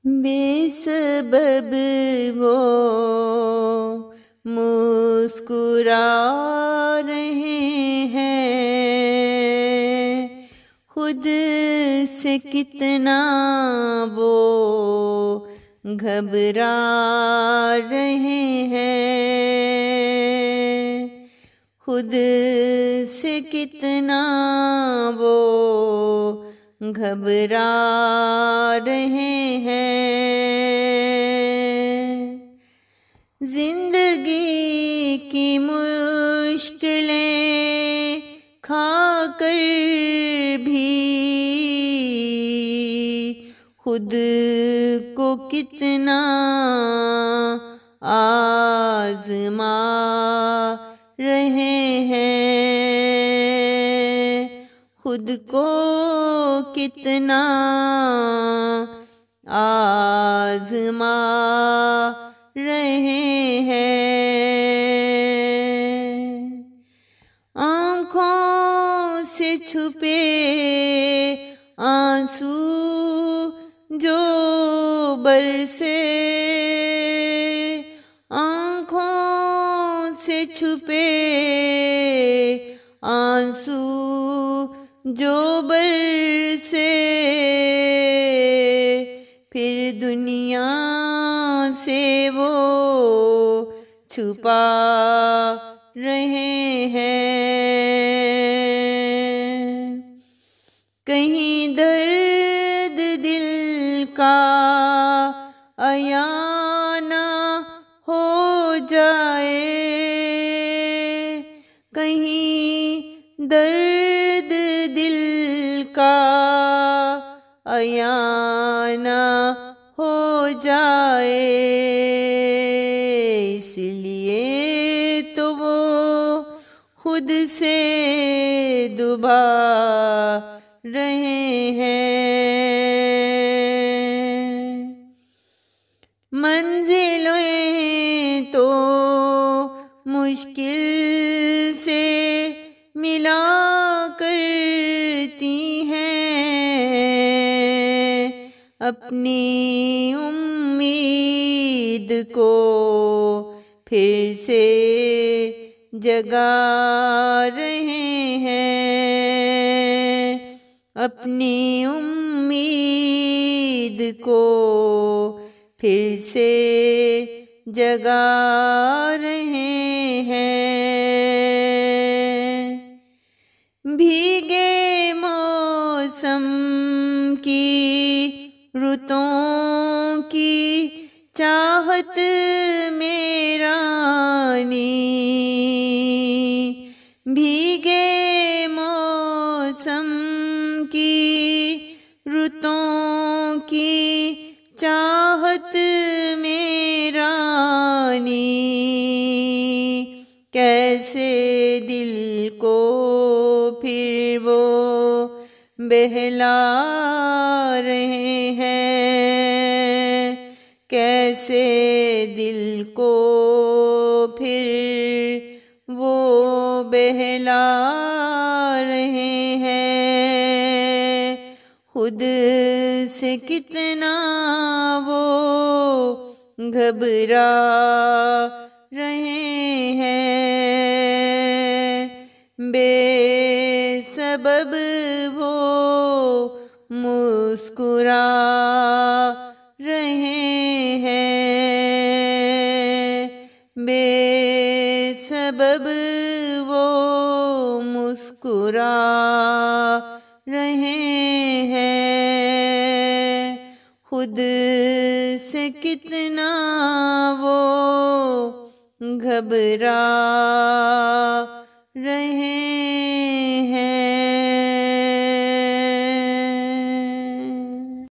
बेसबब वो मुस्कुरा रहे हैं, खुद से कितना वो घबरा रहे हैं, खुद से कितना वो घबरा रहे हैं। जिंदगी की मुश्किलें खाकर भी खुद को कितना आज़मा रहे हैं, खुद को कितना आज़मा रहे हैं। आँखों से छुपे आंसू जो बरसे, आँखों से छुपे आंसू जो बरसे, फिर दुनिया से वो छुपा रहे हैं। कहीं दर्द दिल का अया ना हो जाए, कहीं दर्द दिल का अया ना हो जाए, इसलिए तो वो खुद से दुबा रहे हैं। मंजिलें तो मुश्किल से मिला करती हैं, अपनी उम्मीद को फिर से जगा रहे हैं, अपनी उम्मीद को फिर से जगा रहे हैं। भीगे मौसम की रुतों की चाहत में रानी, भीगे मौसम की रुतों की चाहत में रानी, कैसे दिल को फिर वो बहला रहे हैं, कैसे दिल को फिर वो बहला रहे हैं, खुद से कितना वो घबरा रहे हैं। बेसबब वो मुस्कुरा रहे हैं, बेसबब वो मुस्कुरा रहे हैं, खुद से कितना वो घबरा रहे